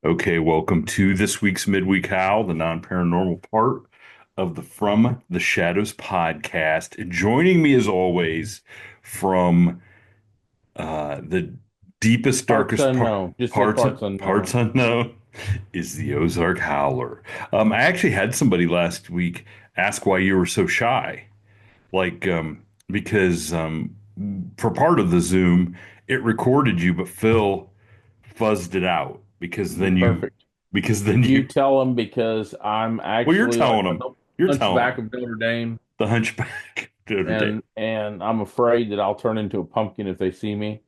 Okay, welcome to this week's Midweek Howl, the non-paranormal part of the From the Shadows podcast. Joining me as always from the deepest, Parts darkest unknown. Just say parts parts parts unknown. unknown is the Ozark Howler. I actually had somebody last week ask why you were so shy, like because for part of the Zoom it recorded you, but Phil fuzzed it out Perfect. because then You you tell them because I'm well, you're actually like telling them. the You're telling hunchback them. of Notre Dame, The Hunchback of Notre Dame. and I'm afraid that I'll turn into a pumpkin if they see me.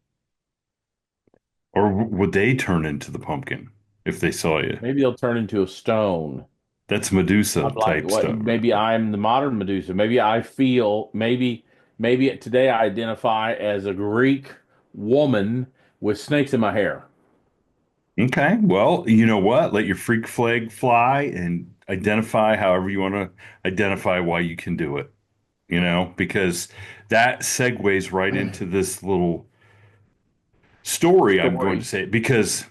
Or would they turn into the pumpkin if they saw you? Maybe they'll turn into a stone. That's Medusa I'm like type what? stuff. Maybe I'm the modern Medusa. Maybe I feel maybe today I identify as a Greek woman with snakes in my hair. Okay. Well, you know what? Let your freak flag fly and identify however you want to identify why you can do it, because that segues right into this little story I'm going to Story. say because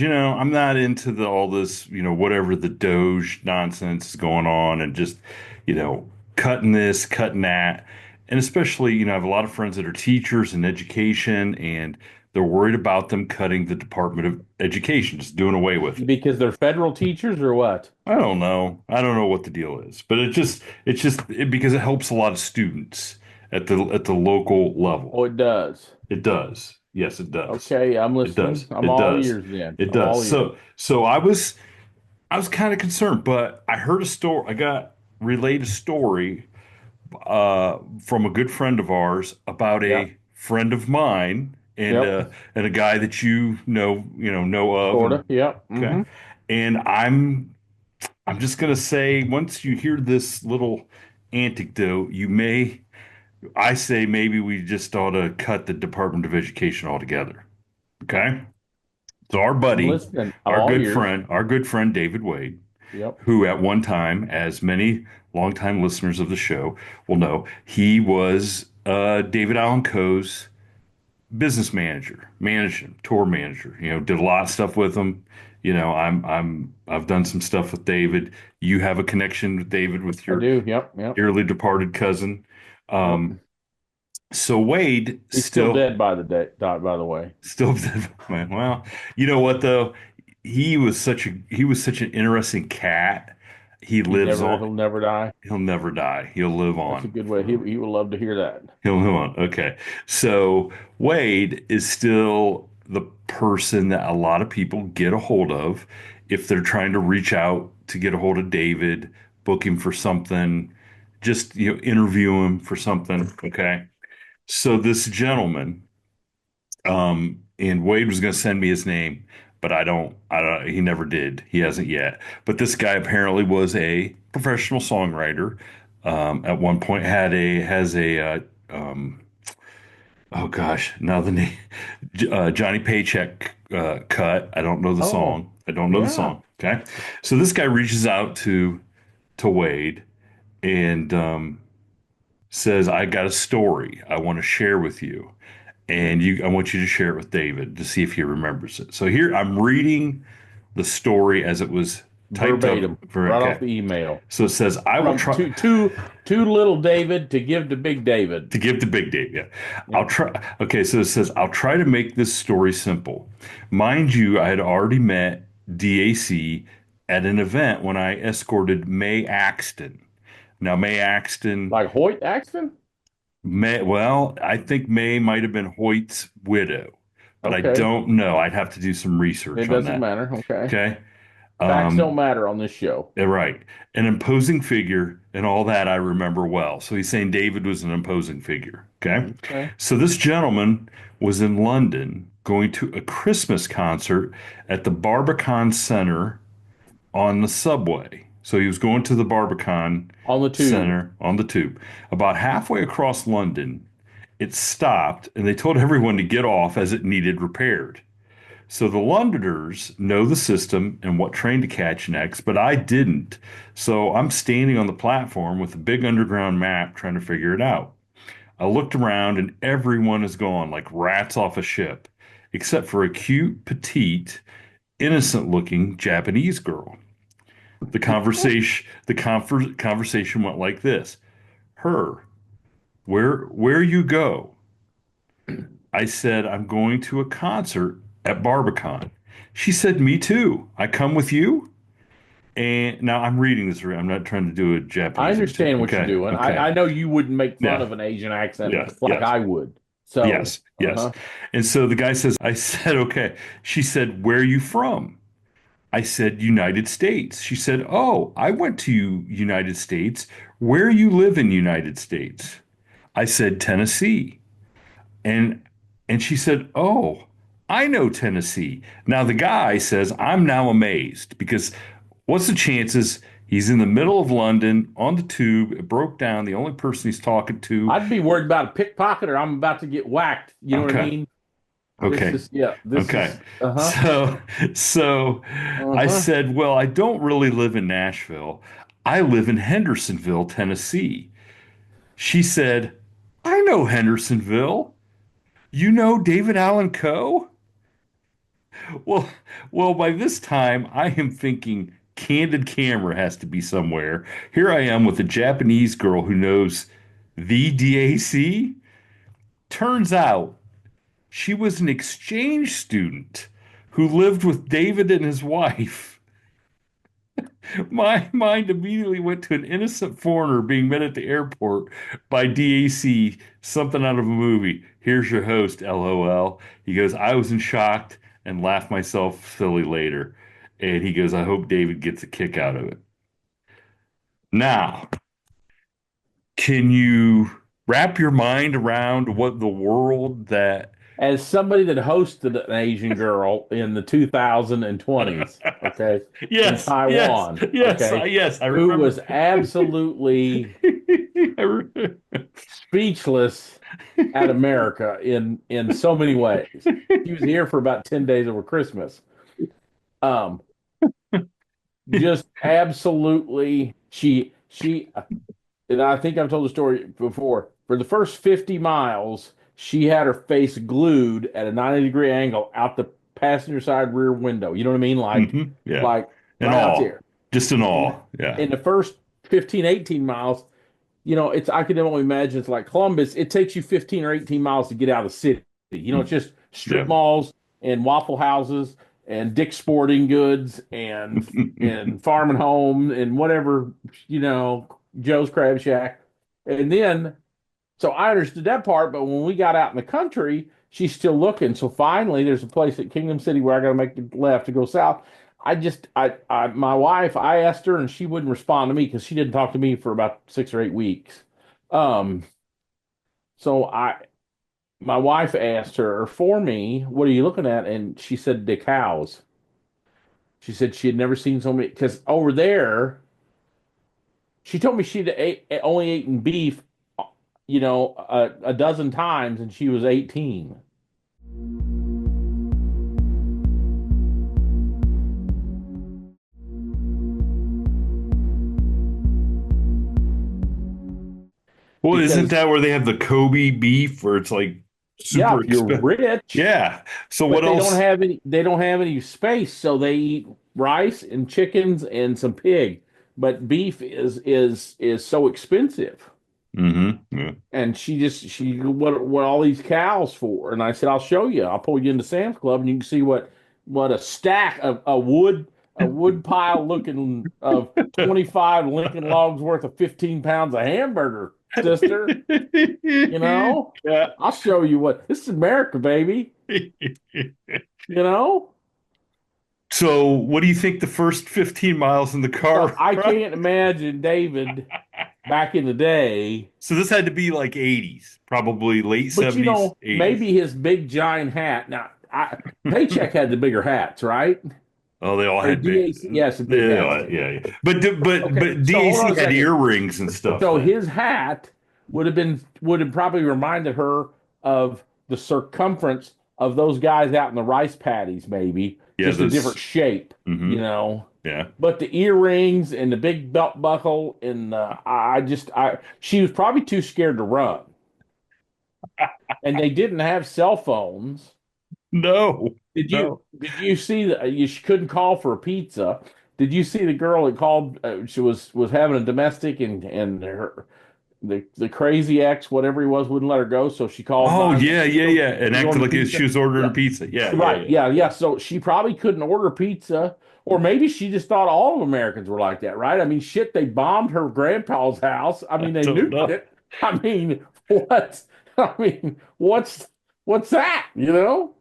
I'm not into all this, whatever the Doge nonsense is going on and just, cutting this, cutting that. And especially, I have a lot of friends that are teachers in education and they're worried about them cutting the Department of Education, just doing away with it. Because they're federal teachers or what? I don't know. I don't know what the deal is, but because it helps a lot of students at the local level. Oh, it does. It does. Yes, it does. Okay, I'm It listening. does. I'm It all does. ears then. It I'm does. all ears. So I was kind of concerned, but I heard a story. I got relayed a story from a good friend of ours about Yep. a friend of mine Yep. and a guy that you know of, Sort and of. Yep. okay. And I'm just gonna say once you hear this little anecdote, I say maybe we just ought to cut the Department of Education altogether. Okay. So our I'm buddy, listening. I'm all ears. our good friend David Wade, Yep. who at one time, as many longtime listeners of the show will know, he was David Allen Coe's business manager, managed him, tour manager. Did a lot of stuff with him. I've done some stuff with David. You have a connection with David with I your do. Yep. Yep. dearly departed cousin. Yep. Um, so Wade He's still still dead by the day, by the way. Still, well, you know what though? He was such an interesting cat. He lives on. He'll never die. He'll never die. He'll live That's a on. good way. He will love to hear that. He'll live on. Okay. So Wade is still the person that a lot of people get a hold of if they're trying to reach out to get a hold of David, book him for something, just interview him for something. Okay. So this gentleman. And Wade was going to send me his name, but he never did. He hasn't yet. But this guy apparently was a professional songwriter. At one point has um, oh gosh, now the name, Johnny Paycheck, cut. I don't know the Oh, song. I don't know the yeah. song. Okay. So this guy reaches out to Wade and, says, I got a story I want to share with you. And I want you to share it with David to see if he remembers it. So here I'm reading the story as it was typed up. Verbatim, right off Okay. the email. So it says, I will From try two little David to give to big David. to give to Big Dave. Yeah. I'll Yep. try. Okay. So it says, I'll try to make this story simple. Mind you, I had already met DAC at an event when I escorted May Axton. Now, May Axton, Like Hoyt Axton? well, I think May might have been Hoyt's widow, but I Okay. don't know. I'd have to do some It research on doesn't that. matter. Okay. Okay. Facts don't Um, matter on this show. right. An imposing figure and all that I remember well. So he's saying David was an imposing figure. Okay. Okay. So this gentleman was in London going to a Christmas concert at the Barbican Center on the subway. So he was going to the Barbican On the tube. Center on the tube. About halfway across London, it stopped and they told everyone to get off as it needed repaired. So the Londoners know the system and what train to catch next, but I didn't. So I'm standing on the platform with a big underground map trying to figure it out. I looked around and everyone is gone like rats off a ship, except for a cute, petite, innocent looking Japanese girl. The conversation went like this. Her, where you go? I said, I'm going to a concert at Barbican. She said, me too. I come with you? And now I'm reading this. I'm not trying to do a I Japanese imitation. understand what you're Okay. doing. Okay. I know you wouldn't make fun Yeah. of an Asian accent Yeah. like Yes. I would. So, Yes. Yes. And so the guy says, I said, okay. She said, where are you from? I said, United States. She said, oh, I went to United States. Where you live in United States? I said, Tennessee. And and she said, "Oh, I know Tennessee." Now the guy says, "I'm now amazed because what's the chances he's in the middle of London on the tube, it broke down, the only person he's talking to." I'd be worried about a pickpocket or I'm about to get whacked. You know what I Okay. mean? This Okay. is, yeah, this Okay. is, So so I uh-huh. said, "Well, I don't really live in Nashville. I live in Hendersonville, Tennessee." She said, "I know Hendersonville. You know David Allen Coe?" Well, well, by this time, I am thinking candid camera has to be somewhere. Here I am with a Japanese girl who knows the DAC. Turns out she was an exchange student who lived with David and his wife. My mind immediately went to an innocent foreigner being met at the airport by DAC, something out of a movie. Here's your host, LOL. He goes, I was in shock and laughed myself silly later. And he goes, I hope David gets a kick out of it. Now, can you wrap your mind around what the world that As somebody that hosted an Asian girl in the 2020s, okay, in yes, yes, Taiwan, yes, okay, yes, I who remember. was absolutely I re- speechless at America in so many ways. She was here for about 10 days over Christmas. Um, just absolutely she and I think I've told the story before. For the first 50 miles, she had her face glued at a 90-degree angle out the passenger side rear window. You know what I mean? Yeah. Like And right out all. there. Just in In all. Yeah. in the first 15, 18 miles, it's I can only imagine it's like Columbus. It takes you 15 or 18 miles to get out of the city. It's just strip Yeah. malls and waffle houses and Dick's Sporting Goods and Farm and Home and whatever, Joe's Crab Shack. And then so I understood that part, but when we got out in the country, she's still looking. So finally, there's a place at Kingdom City where I got to make the left to go south. My wife, I asked her and she wouldn't respond to me because she didn't talk to me for about 6 or 8 weeks. Um, so my wife asked her for me, what are you looking at? And she said the cows. She said she had never seen so many because over there, she told me only eaten beef, a dozen times, and she was 18. Well, isn't Because, that where they have the Kobe beef where it's like yeah, super if you're expensive? rich, Yeah. So but what else? they don't have any space, so they eat rice and chickens and some pig. But beef is so expensive. Yeah. And what all these cows for? And I said, I'll show you. I'll pull you into Sam's Club and you can see what a stack of a wood pile looking of 25 Lincoln Logs worth of 15 pounds of hamburger, sister. You know? Yeah. I'll show you what this is America, baby. You know? So what do you think the first 15 miles in the So car? I can't imagine David back in the day, So this had to be like 80s, probably late but 70s, 80s. maybe his big giant hat. Now, Paycheck had the bigger hats, right? Oh, they all Or had big. DAC, yes, the big hats. Yeah, yeah, yeah. But So hold on DAC a had second. earrings and stuff So then. his hat would have probably reminded her of the circumference of those guys out in the rice paddies, maybe Yeah, just a different those. shape, you Hmm. know. Yeah. But the earrings and the big belt buckle and she was probably too scared to run, and they didn't have cell phones. No. Did you no. did you see that you couldn't call for a pizza? Did you see the girl that called? She was having a domestic, and her the crazy ex, whatever he was, wouldn't let her go, so she called Oh yeah, yeah, 911. yeah. And She acted ordered like pizza. she was ordering Yeah, pizza. Yeah, yeah, right. yeah. Yeah, yeah. So she probably couldn't order pizza, or maybe she just thought all of Americans were like that, right? I mean, shit, they bombed her grandpa's house. I I mean, they don't nuked know. it. I mean, what? I mean, what's that?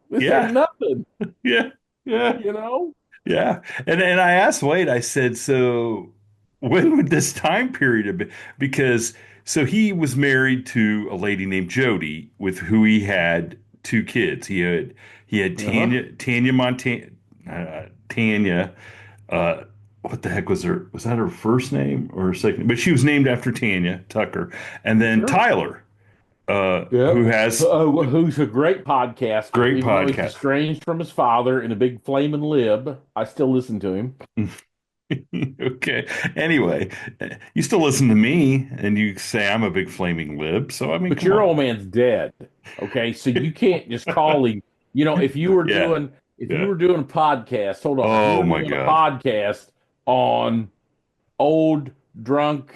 This ain't Yeah, nothing. yeah, yeah. You know. Yeah. And I asked Wade, I said, so when would this time period have been? Because so he was married to a lady named Jody with who he had two kids. He had Uh-huh. Tanya, uh, what the heck was that her first name or her second? But she was named after Tanya Tucker. And then Sure. Tyler, who Yep. has Who's a great podcaster, great even though he's podcast. estranged from his father and a big flaming lib. I still listen to him. Okay. Anyway, you still listen to me and you say I'm a big flaming lib. So, I mean, But come your on. old man's dead. Okay, so you can't just call him. If you were Yeah. doing Yeah. a podcast, hold on. If you Oh were my doing a God. podcast on old drunk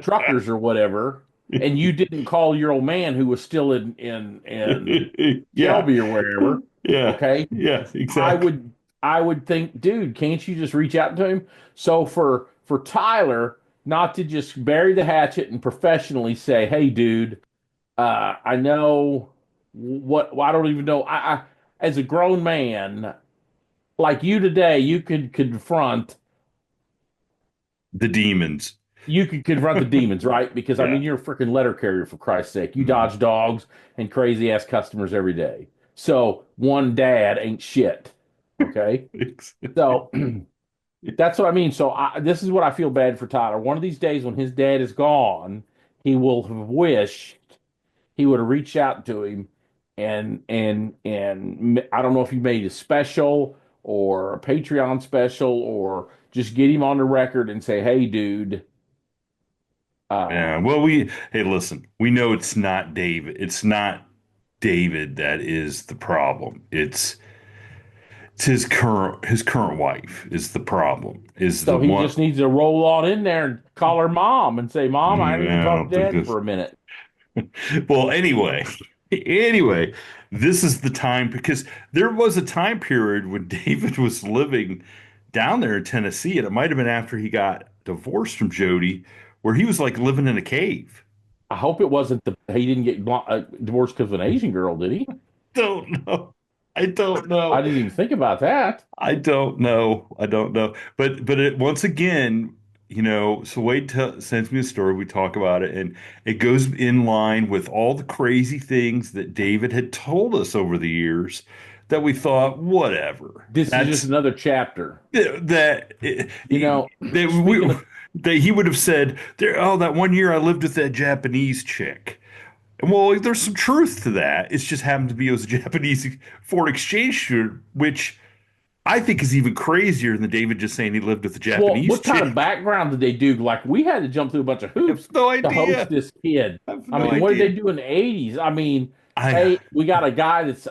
truckers or whatever, and you didn't call your old man who was still in Yeah. Shelby or wherever, Yeah. okay, Yeah. I Exactly. would I would think, dude, can't you just reach out to him? So for Tyler not to just bury the hatchet and professionally say, hey, dude, I know well, I don't even know. I as a grown man like you today, The demons. you could confront the demons, right? Because I Yeah. mean, you're a freaking letter carrier for Christ's sake. You Mhm. dodge dogs and crazy ass customers every day. So one dad ain't shit. Okay. So that's what I mean. So this is what I feel bad for Tyler. One of these days when his dad is gone, he will have wished he would have reached out to him, and I don't know if he made a special or a Patreon special, or just get him on the record and say, "Hey, dude, Yeah. uh, Well, hey, listen, we know it's not David. It's not David that is the problem. It's his current wife is the problem. Is the so he one. just needs to roll on in there and call her mom and say, Mom, I need to I talk don't to think Dad this. for a minute." Well, anyway, this is the time because there was a time period when David was living down there in Tennessee, and it might have been after he got divorced from Jody, where he was like living in a cave. I hope it wasn't he didn't get divorced because of an Asian girl, did he? Don't know. I don't I know. didn't even think about that. I don't know. I don't know. But once again, so Wade sends me a story. We talk about it, and it goes in line with all the crazy things that David had told us over the years that we thought, whatever. This is just That's another chapter. that You know, that speaking we of that he would have said there. Oh, that one year I lived with that Japanese chick. Well, there's some truth to that. It's just happened to be it was a Japanese foreign exchange student, which I think is even crazier than David just saying he lived with a Well, Japanese what kind of chick. background did they do? Like we had to jump through a bunch of I have hoops no to host idea. this kid. I have I no mean, what did they idea. do in the 80s? I mean, I hey, we got a guy that's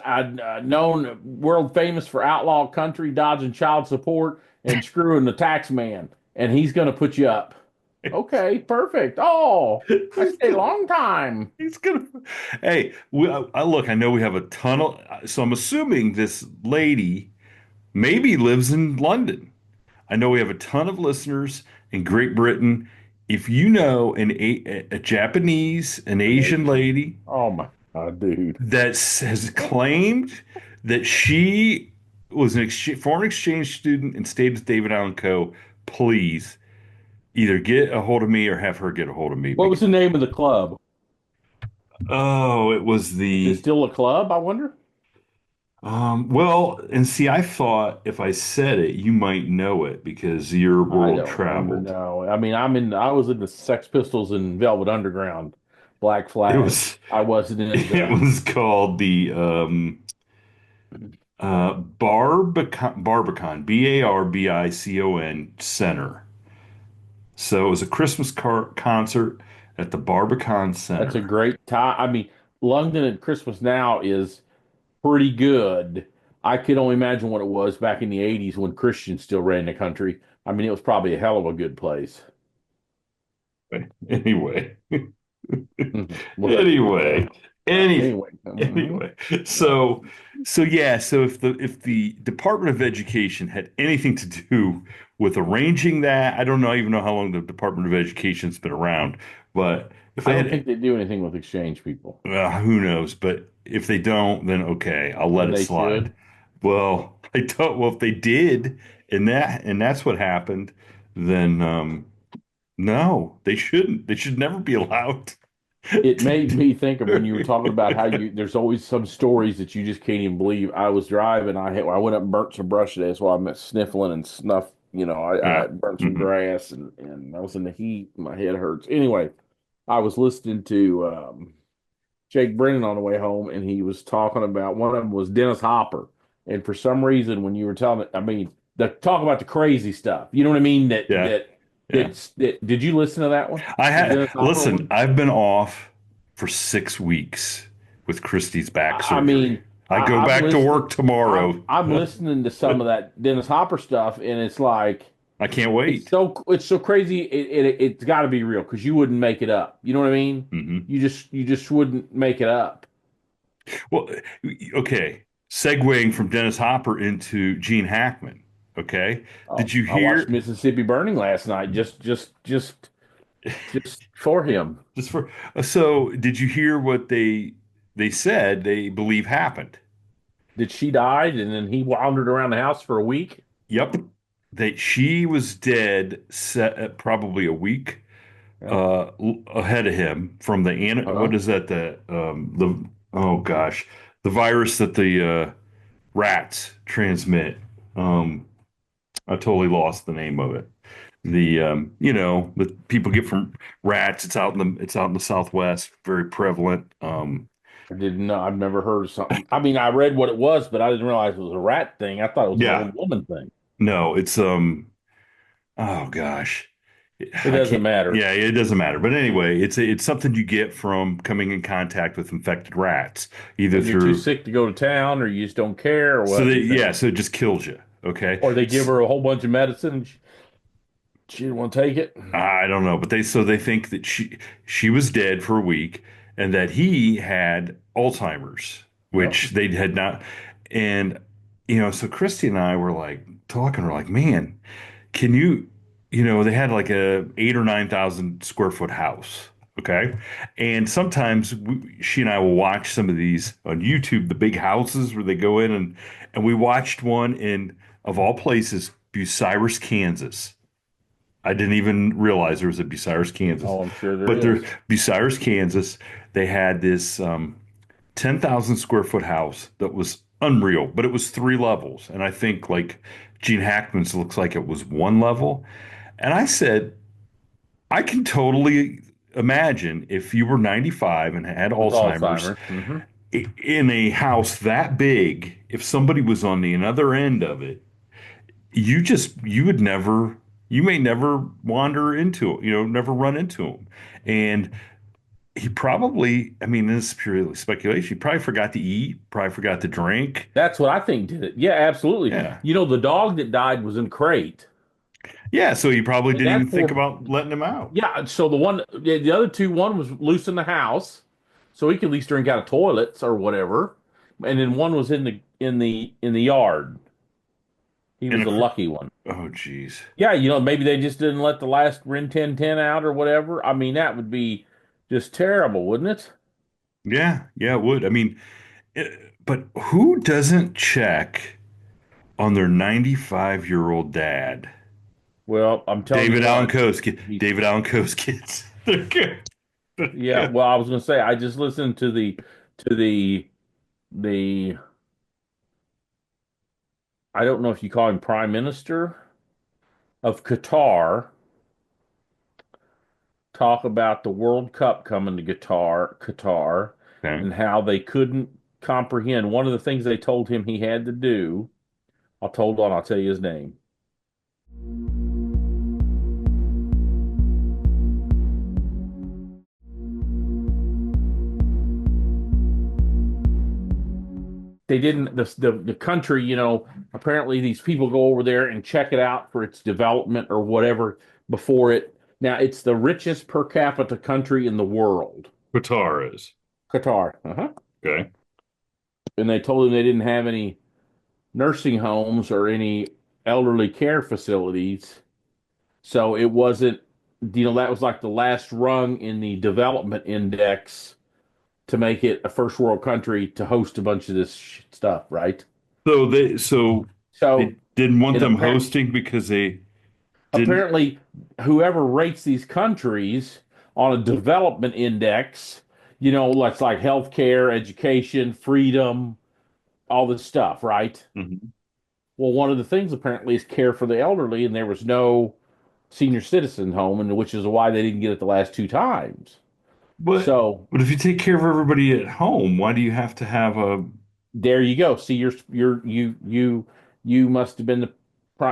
known world famous for outlaw country, dodging child support and screwing the tax man, and he's going to put you up. Okay, perfect. Oh, I stayed a long time. he's gonna. Hey, I look. I know we have a ton of. So I'm assuming this lady maybe lives in London. I know we have a ton of listeners in Great Britain. If you know a Japanese, an An Asian Asian. lady Oh my God, dude. that has claimed that she was an foreign exchange student and stayed with David Allen Coe, please either get a hold of me or have her get a hold of me. What was Because, the name of the club? oh, it was Is it the still a club? I wonder. well, and see, I thought if I said it, you might know it because you're I world don't remember. traveled. No, I mean, I was in the Sex Pistols and Velvet Underground, Black It Flag. was I wasn't in it the. was called the Barbican, Barbicon Center. So it was a Christmas concert at the Barbican That's a Center. great time. I mean, London at Christmas now is. pretty good. I could only imagine what it was back in the 80s when Christians still ran the country. I mean, it was probably a hell of a good place. Anyway, What? anyway, any Anyway. anyway. Yeah. So yeah, so if the Department of Education had anything to do with arranging that, I don't know even know how long the Department of Education's been around, but if I they don't had, think they do anything with exchange people. who knows? But if they don't, then okay, I'll let And it they slide. should. Well, I don't. Well, if they did, and that's what happened, then no, they shouldn't. They should never be allowed. It to made do- me think of when you were talking about how there's always some stories that you just can't even believe. I was driving, I went up and burnt some brush today, so I'm sniffling and snuff. I Yeah. burnt some Hmm. grass and I was in the heat. My head hurts. Anyway, I was listening to Jake Brennan on the way home, and he was talking about one of them was Dennis Hopper. And for some reason, when you were telling it, I mean, the talk about the crazy stuff. You know what I mean? Yeah. Yeah. Did you listen to that one? I The had, Dennis Hopper listen, one? I've been off for 6 weeks with Christie's back I surgery. mean, I go I'm back to listening. work tomorrow. I'm listening to some of that Dennis Hopper stuff, and it's like I can't wait. it's so crazy. It's got to be real because you wouldn't make it up. You know what I mean? Hmm. You just wouldn't make it up. Well, okay. Segueing from Dennis Hopper into Gene Hackman. Okay. Oh, Did you I watched hear Mississippi Burning last night just for him. just for so did you hear what they said they believe happened? Did she died and then he wandered around the house for a week? Yep. That she was dead probably a week Yeah. ahead of him from what Uh-huh. is that, the oh gosh, the virus that the rats transmit. um I totally lost the name of it. The that people get from rats. It's out in the Southwest, very prevalent. I didn't know. I've never heard of something. I mean, I read what it was, but I didn't realize it was a rat thing. I thought it was an Yeah. old woman thing. No, it's oh gosh, It I doesn't can't. matter. Yeah, it doesn't matter. But anyway, it's something you get from coming in contact with infected rats, either And you're too through. sick to go to town, or you just don't care, or So what they, do you think? yeah, so it just kills you. Okay. Or they give her a whole bunch of medicine and she didn't want to take it. I don't know, but they think that she was dead for a week and that he had Alzheimer's, Yep. which they had not. And so Christy and I were like talking, we're like, man, can they had like a 8 or 9,000 square foot house. Okay. And sometimes she and I will watch some of these on YouTube, the big houses where they go in, and we watched one in, of all places, Bucyrus, Kansas. I didn't even realize there was a Bucyrus, Kansas. Oh, I'm sure there But there, is. Bucyrus, Kansas, they had this 10,000 square foot house that was unreal, but it was 3 levels. And I think like Gene Hackman's looks like it was 1 level. And I said, I can totally imagine if you were 95 and had With Alzheimer's Alzheimer's. Hmm. in a house that big, if somebody was on the other end of it, you would never, you may never wander into it, never run into him. And he probably, I mean, this is purely speculation, he probably forgot to eat, probably forgot to drink. That's what I think did it. Yeah, absolutely. Yeah. The dog that died was in crate. Yeah, so he probably And didn't even that think poor, about letting him out. yeah. So the other two, one was loose in the house, so he could at least drink out of toilets or whatever. And then one was in the yard. He In was a a lucky one. Oh geez. Yeah, maybe they just didn't let the last Rin 1010 out or whatever. I mean, that would be just terrible, wouldn't it? Yeah, yeah, it would. I mean, but who doesn't check on their 95-year-old dad? Well, I'm telling you David Allen what, Coe's kid. he's David Allen Coe's kids. They're good. They're yeah. good. Well, I was going to say I just listened to the I don't know if you call him Prime Minister of Qatar talk about the World Cup coming to Qatar, Okay. and how they couldn't comprehend. One of the things they told him he had to do. I'll tell you his name. they didn't the country, apparently these people go over there and check it out for its development or whatever before it. Now it's the richest per capita country in the world, Qatar is. Qatar. Uh-huh. Okay. And they told them they didn't have any nursing homes or any elderly care facilities. So it wasn't, that was like the last rung in the development index to make it a first world country to host a bunch of this stuff, right? So they So, didn't want and them hosting because they didn't. apparently, whoever rates these countries on a development index, like healthcare, education, freedom, all this stuff, right? Mhm. Well, one of the things apparently is care for the elderly, and there was no senior citizen home, and which is why they didn't get it the last two times. But So but if you take care of everybody at home, why do you have to have a there you go. See, you must have been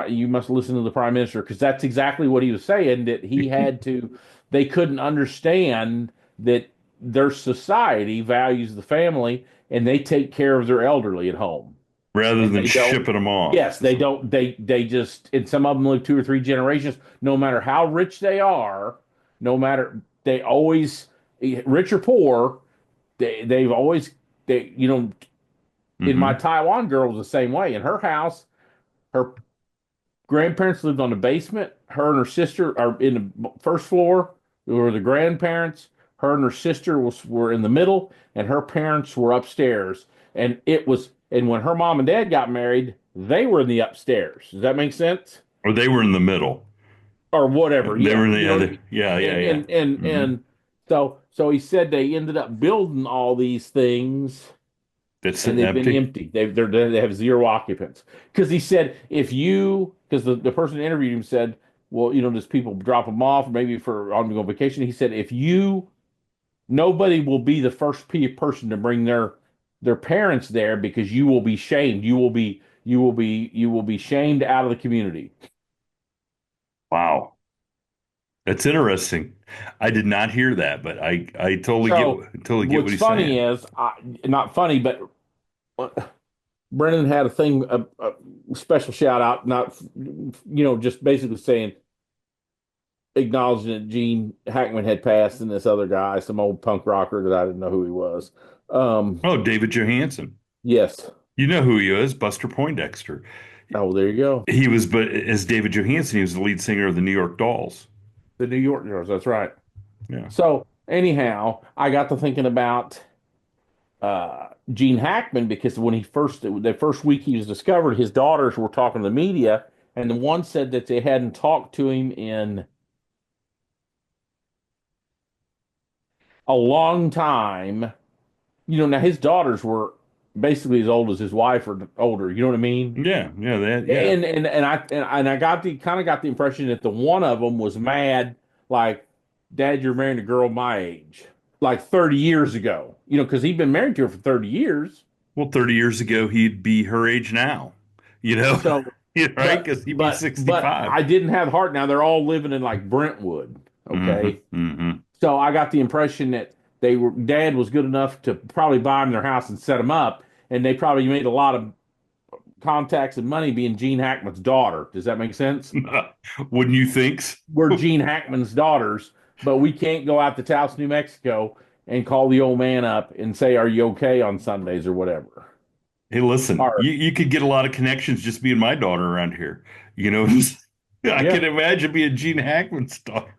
you must listen to the prime minister because that's exactly what he was saying that he had to. They couldn't understand that their society values the family and they take care of their elderly at home, rather and than they don't. shipping them off Yes, to they some? don't. They just, and some of them live two or three generations. No matter how rich they are, no matter they always rich or poor, they've always they in my Hmm. Taiwan girl was the same way. In her house, her grandparents lived on the basement. Her and her sister are in the first floor. Were the grandparents. Her and her sister were in the middle, and her parents were upstairs. And when her mom and dad got married, they were in the upstairs. Does that make sense? Or they were in the middle. Or whatever. They were Yeah, in you the know what I other. mean. Yeah, yeah, And yeah. and and Hmm. and so he said they ended up building all these things That's and they've been empty. empty. They have zero occupants. Because he said because the person that interviewed him said, well, does people drop them off maybe for on to go on vacation? He said, if you nobody will be the first person to bring their parents there because you will be shamed. You will be shamed out of the community. Wow, that's interesting. I did not hear that, but I So totally get what what's he's funny saying. is, not funny, but Brennan had a thing, a special shout out, not just basically saying acknowledging that Gene Hackman had passed and this other guy, some old punk rocker that I didn't know who he was. Um, Oh, David Johansen. yes. You know who he is, Buster Poindexter. Oh, there you go. He was, but as David Johansen, he was the lead singer of the New York Dolls. The New York Girls. That's right. Yeah. So anyhow, I got to thinking about Gene Hackman because when the first week he was discovered, his daughters were talking to the media, and the one said that they hadn't talked to him in a long time. Now his daughters were basically as old as his wife or older. You know what I mean? Yeah, yeah, yeah. And I got the kind of got the impression that the one of them was mad, like, Dad, you're marrying a girl my age, like 30 years ago. Because he'd been married to her for 30 years. Well, 30 years ago, he'd be her age now, you know, So, Yeah, right? but Because he'd be but 65. I didn't have heart. Now they're all living in like Brentwood. Hmm. Okay, Hmm. so I got the impression that Dad was good enough to probably buy them their house and set them up, and they probably made a lot of contacts and money being Gene Hackman's daughter. Does that make sense? Wouldn't you think? We're Gene Hackman's daughters, but we can't go out to Taos, New Mexico and call the old man up and say, "Are you okay on Sundays or whatever?" Hey, listen, Or you could get a lot of connections just being my daughter around here. You know, I can yeah, imagine being Gene Hackman's daughter.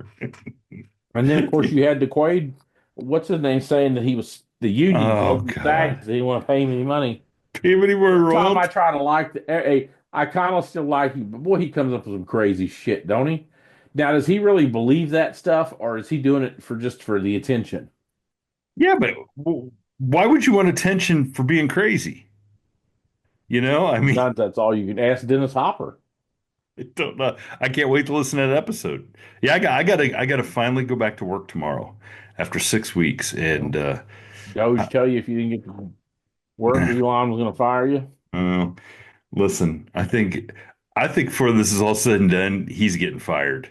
and then of course you had the Quaid, what's his name, saying that he was the union Oh, told him God. SAG they didn't want to pay him any money. Pay me any more Tom, I royalties? try to like I kind of still like him, but boy, he comes up with some crazy shit, don't he? Now, does he really believe that stuff, or is he doing it for just for the attention? Yeah, but why would you want attention for being crazy? I mean, Sometimes that's all you can ask Dennis Hopper. I don't know. I can't wait to listen to that episode. Yeah, I gotta finally go back to work tomorrow after 6 weeks, and Well, Doge I, tell you if you didn't get to work, Elon was going to fire you. uh, listen, I think before this is all said and done, he's getting fired.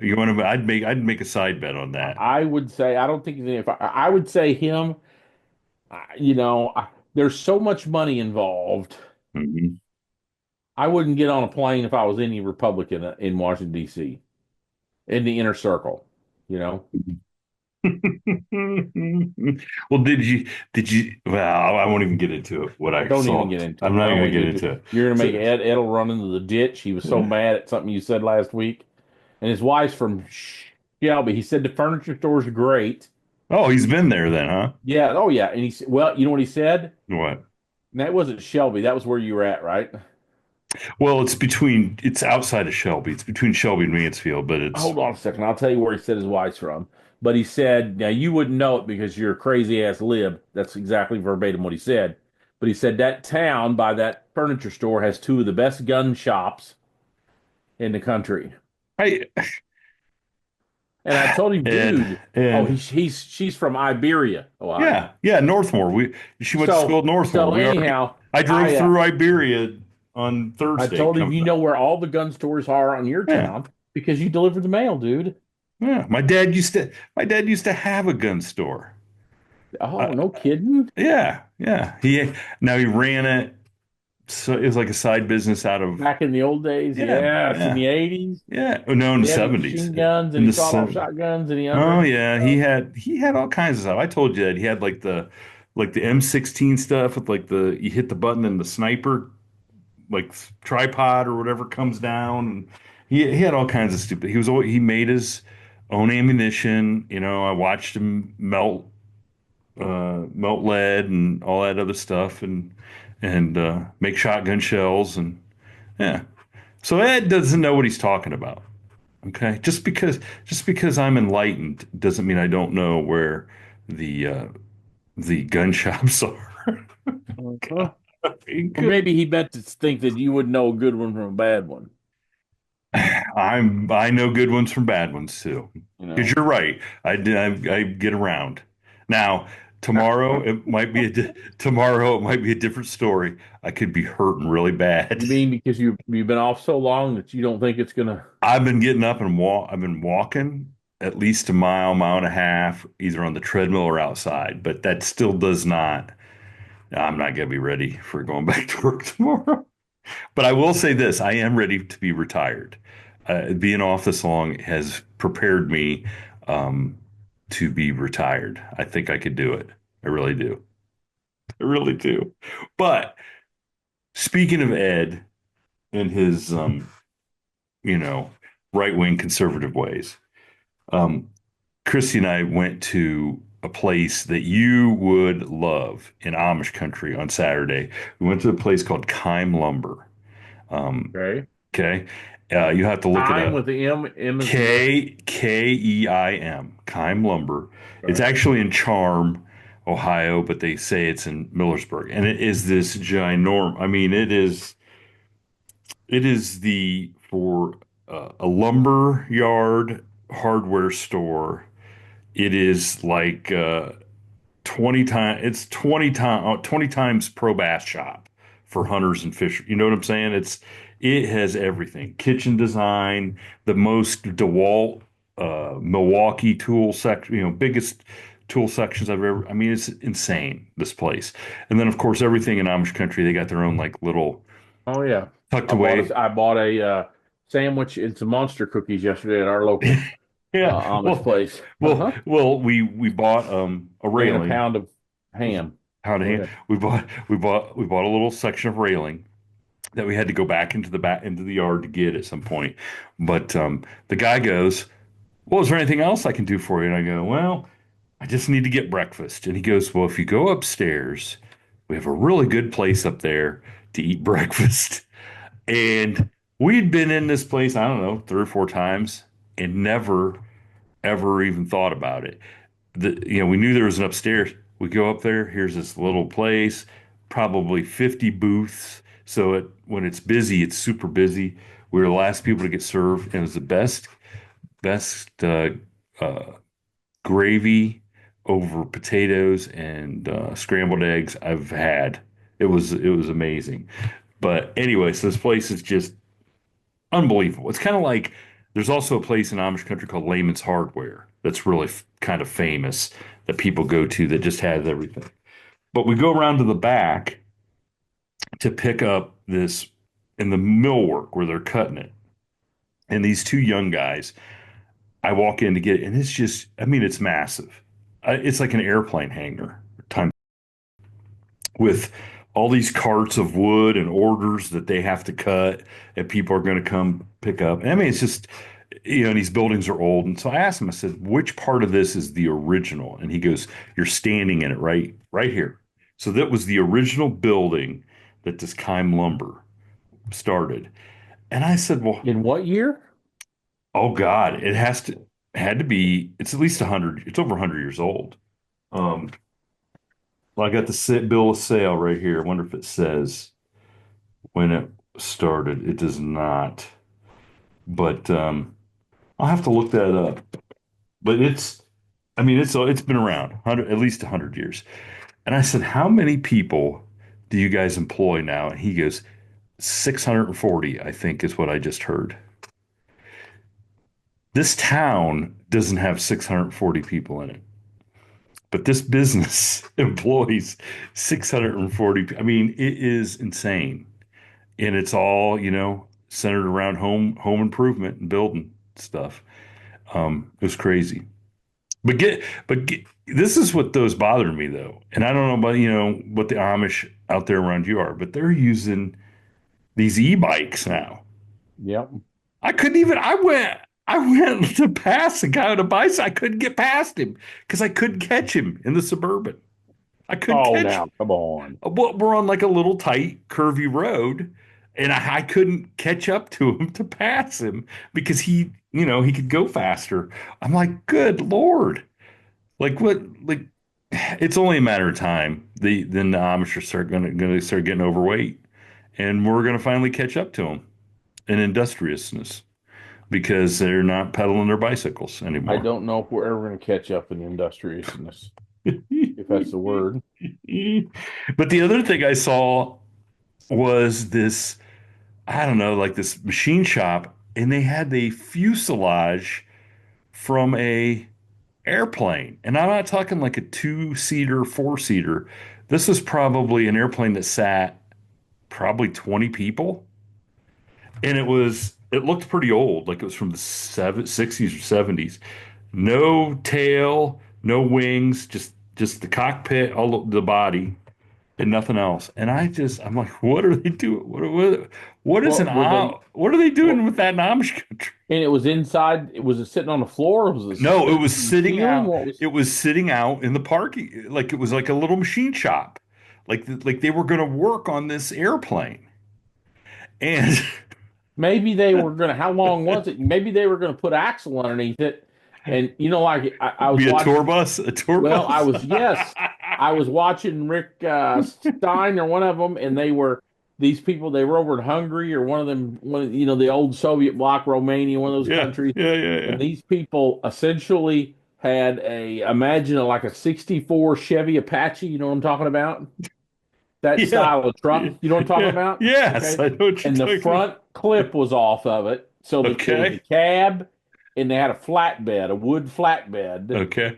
You want to? I'd make a side bet on that. I would say I don't think he's any. I would say him. You know. there's so much money involved. Mhm. I wouldn't get on a plane if I was any Republican in Washington, D.C., in the inner circle, you know? Well, well, I won't even get into it, what I Don't even saw. get into I'm it. not Don't even gonna even get get into into it. it. You're gonna make So, Ed'll run into the ditch. He was so mad at something you said last week. And his wife's from Shelby. He said the furniture store's great. oh, he's been there then, huh? Yeah, oh yeah. And he said, well, you know what he said? What? And that wasn't Shelby. That was where you were at, right? Well, it's outside of Shelby. It's between Shelby and Mansfield, but it's Hold on a second. I'll tell you where he said his wife's from. But he said, now you wouldn't know it because you're a crazy ass lib. That's exactly verbatim what he said. But he said that town by that furniture store has two of the best gun shops in the country. I And I told him, Ed dude, oh, Ed. she's from Iberia, Ohio. Yeah, Northmore. She went to school So at Northmore. so We already anyhow, I drove through Iberia on I Thursday told him coming you up. know where all the gun stores are on your Yeah. town because you deliver the mail, dude. Yeah. My dad used to have a gun store. Uh, Oh, no kidding. yeah. He ran it, so it was like a side business out of Back in the old days, yeah, yes, in yeah, the 80s. yeah. Oh, no, in Did the he have any 70s. machine guns and In he the sawed off se- shotguns and he Oh unrigged yeah, stuff? he had all kinds of stuff. I told you that he had like the M16 stuff with like the you hit the button and the sniper like tripod or whatever comes down. And he had all kinds of stupid. He made his own ammunition. You know, I watched him melt lead and all that other stuff, and make shotgun shells. And yeah. So Ed doesn't know what he's talking about. Okay, just because I'm enlightened doesn't mean I don't know where the uh, the gun shops are. Uh-huh. Or Good. maybe he meant to think that you would know a good one from a bad one, I know good ones from bad ones too. you Because know. you're right. I get around. Now, tomorrow it might be a different story. I could be hurting really bad. You mean because you've been off so long that you don't think it's gonna. I've been getting up and walk. I've been walking at least a mile and a half, either on the treadmill or outside. But that still does not. I'm not gonna be ready for going back to work tomorrow. But I will say this: I am ready to be retired. Being off this long has prepared me um, to be retired. I think I could do it. I really do. I really do. But speaking of Ed and his, you know, right wing conservative ways, um, Christy and I went to a place that you would love in Amish country on Saturday. We went to a place called Keim Lumber. Um, Okay. okay. You have to look it Time up. with the M is in the. Keim, Keim Lumber. It's Okay. actually in Charm, Ohio, but they say it's in Millersburg. And it is this ginormous. I mean, it is the for a lumber yard hardware store. It is like 20 times pro bass shop for hunters and fishers. You know what I'm saying? It has everything. Kitchen design, the most DeWalt Milwaukee tool section, biggest tool sections I've ever. I mean, it's insane, this place. And then of course everything in Amish country, they got their own like little Oh yeah. tucked away. I bought a sandwich and some monster cookies yesterday at our local Yeah. Amish place. Uh-huh. We bought a And a railing. pound of ham. How to Go hand ahead. we bought a little section of railing that we had to go back into the yard to get at some point. But the guy goes, "Well, is there anything else I can do for you?" And I go, "Well, I just need to get breakfast." And he goes, "Well, if you go upstairs, we have a really good place up there to eat breakfast." And we'd been in this place, I don't know, 3 or 4 times and never ever even thought about it. We knew there was an upstairs. We go up there. Here's this little place, probably 50 booths. So when it's busy, it's super busy. We were the last people to get served, and it was the best uh, gravy over potatoes and scrambled eggs I've had. It was amazing. But anyway, so this place is just unbelievable. It's kind of like there's also a place in Amish country called Layman's Hardware that's really kind of famous that people go to that just has everything. But we go around to the back to pick up this in the millwork where they're cutting it. And these two young guys, I walk in to get it, and it's just, I mean, it's massive. It's like an airplane hangar time with all these carts of wood and orders that they have to cut, and people are going to come pick up. And I mean, it's just, and these buildings are old. And so I asked him, I said, which part of this is the original? And he goes, you're standing in it right here. So that was the original building that this Keim Lumber started. And I said, well, In what year? oh God, had to be, it's at least 100, it's over 100 years old. Um, well, I got the bill of sale right here. I wonder if it says when it started. It does not, but I'll have to look that up. But I mean, it's been around 100, at least 100 years. And I said, how many people do you guys employ now? And he goes, 640, I think is what I just heard. This town doesn't have 640 people in it, but this business employs 640. I mean, it is insane. And it's all, centered around home improvement and building stuff. It was crazy. This is what those bothered me though. And I don't know about, what the Amish out there around you are, but they're using these e-bikes now. Yep. I went to pass a guy on a bicycle. I couldn't get past him because I couldn't catch him in the Suburban. I couldn't Oh, catch. now come on. Well, we're on like a little tight, curvy road, and I couldn't catch up to him to pass him because he could go faster. I'm like, good Lord. Like what? Like it's only a matter of time. Then the Amish are gonna start getting overweight, and we're gonna finally catch up to them in industriousness because they're not pedaling their bicycles I anymore. don't know if we're ever going to catch up in industriousness, if that's the word. But the other thing I saw was this, I don't know, like this machine shop, and they had the fuselage from a airplane. And I'm not talking like a two-seater, four-seater. This was probably an airplane that sat probably 20 people. And it looked pretty old, like it was from the 60s or 70s. No tail, no wings, just the cockpit, all the body, and nothing else. And I'm like, what are they doing? What were they? What are they What? doing with that in Amish country? And it was inside. Was it sitting on the floor? Was it No, it suspended was from the sitting ceiling? out. What was? It was sitting out in the parking, like it was like a little machine shop, like they were going to work on this airplane, and Maybe they were going to. How long was it? Maybe they were going to put axle underneath it. And like I was be a tour watching. bus, a tour Well, bus. yes, I was watching Rick Stein or one of them, and these people. They were over in Hungary or one of them. The old Soviet bloc, Romania, one of those Yeah, countries. yeah, yeah, And yeah. these people essentially had imagine like a '64 Chevy Apache. You know what I'm talking about? That Yeah. style of truck. You know what I'm talking Yeah. about? Yes, Okay. I know what you're And the talking about. front clip was off of it. So that it was the Okay. cab, and they had a flatbed, a wood flatbed. Okay.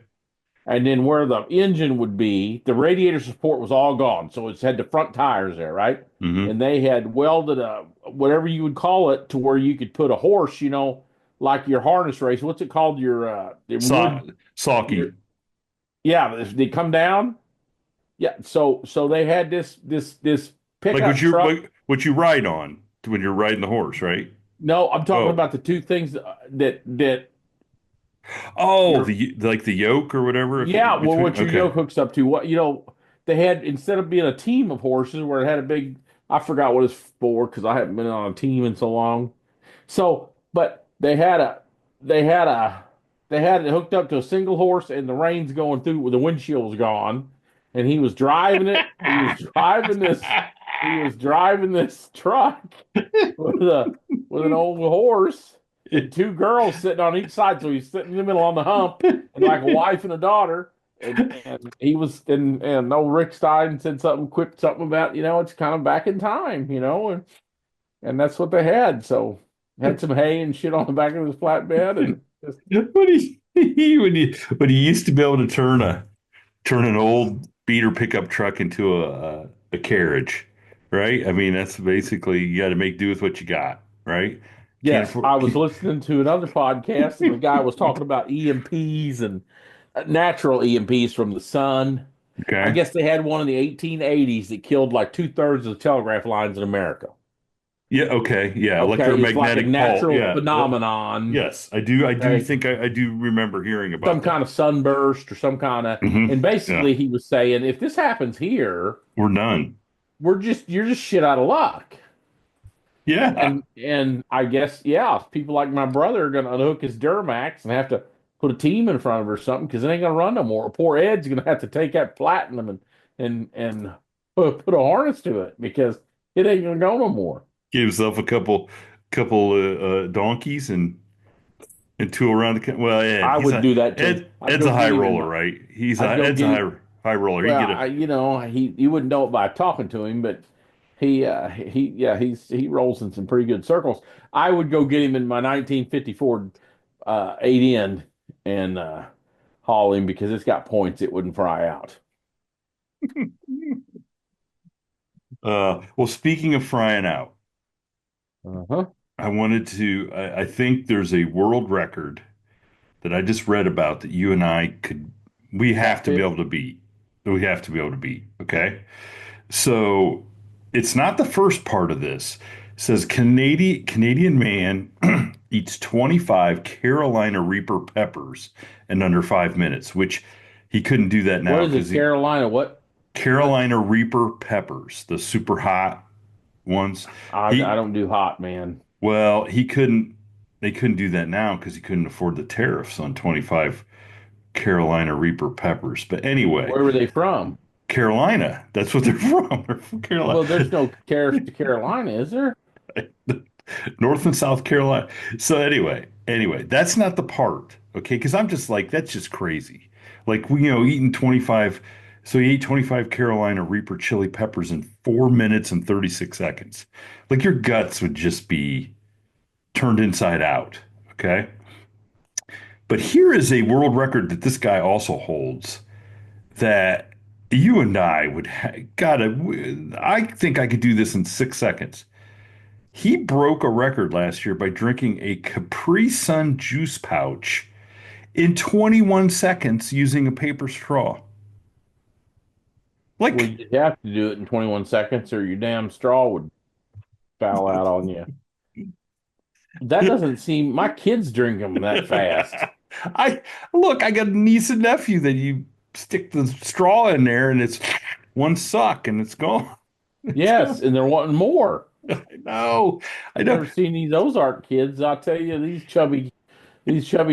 And then where the engine would be, the radiator support was all gone. So it's had the front tires there, right? Hmm. And they had welded a whatever you would call it to where you could put a horse, like your harness race. What's it called? Your wood, your Salky. yeah, they come down. Yeah. So they had this Like pickup truck. what you ride on when you're riding the horse, right? No, I'm talking Oh. about the two things that Oh, your like the yoke or whatever yeah, well, between. what your Okay. yoke hooks up to. They had instead of being a team of horses where it had a big, I forgot what it's for because I haven't been on a team in so long. So, but they had it hooked up to a single horse and the reins going through with the windshield was gone, and he was driving it. He was driving this truck with an old horse and two girls sitting on each side. So he's sitting in the middle on the hump and like a wife and a daughter. And he was and old Rick Stein said something, quipped something about, it's kind of back in time, and that's what they had. So had some hay and shit on the back of his flatbed and just When he used to be able to turn an old beater pickup truck into a carriage, right? I mean, that's basically you got to make do with what you got, right? Can't Yes, I afford. was listening to another podcast, and the guy was talking about EMPs and natural EMPs from the sun. I Okay. guess they had one in the 1880s that killed like two-thirds of the telegraph lines in America. Yeah. Okay. Yeah. Okay, it's like a Electromagnetic pulse. natural Yeah. phenomenon. Yes, I do. I do Okay, think I do remember hearing some about kind that. of sunburst or some kind of, and Yeah. basically he was saying if this happens here, We're done. you're just shit out of luck. Yeah. And I guess yeah, people like my brother are gonna unhook his Duramax and have to put a team in front of her or something because it ain't gonna run no more. Poor Ed's gonna have to take that platinum and put a harness to it because it ain't gonna go no more. Give himself a couple donkeys and two around well, I would do that to him. I'd Ed's go a high get him in roller, my. right? I'd go Ed's a get him. high roller. He Well, get a you know, he you wouldn't know it by talking to him, but he rolls in some pretty good circles. I would go get him in my 1954 eight end and haul him because it's got points it wouldn't fry out. well, speaking of frying out, Uh-huh. I think there's a world record that I just read about that you and we have to be Catfish. able to beat. We have to be able to beat. Okay. So it's not the first part of this. It says Canadian man eats 25 Carolina Reaper peppers in under 5 minutes, which he couldn't do that What now is because it, he Carolina? What? Carolina Reaper peppers, the super hot ones. I He don't do hot, man. well, he couldn't they couldn't do that now because he couldn't afford the tariffs on 25 Carolina Reaper peppers. But anyway, Where were they from? Carolina, that's what they're from. They're from Carolina. Well, there's no tariffs to Carolina, is there? North and South Carolina. So anyway, that's not the part, okay? Because I'm just like, that's just crazy. Like eating 25. So he ate 25 Carolina Reaper chili peppers in 4 minutes and 36 seconds. Like your guts would just be turned inside out, okay? But here is a world record that this guy also holds that you and I would gotta. I think I could do this in 6 seconds. He broke a record last year by drinking a Capri Sun juice pouch in 21 seconds using a paper straw. Well, Like, you'd have to do it in 21 seconds, or your damn straw would foul out on you. That doesn't seem. My kids drink them that fast. I look, I got a niece and nephew that you stick the straw in there and it's one suck and it's gone. It's Yes, gone. and they're wanting more. I know. I You know. ever seen these Ozark kids? I tell you, these chubby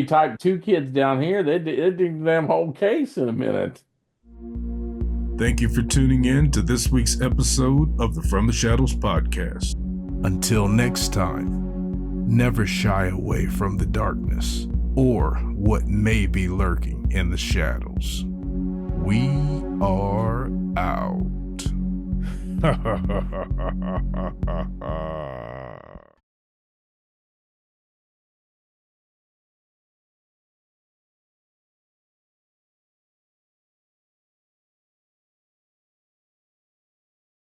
type two kids down here, they drink the damn whole case in a minute. Thank you for tuning in to this week's episode of the From the Shadows podcast. Until next time, never shy away from the darkness or what may be lurking in the shadows. We are out.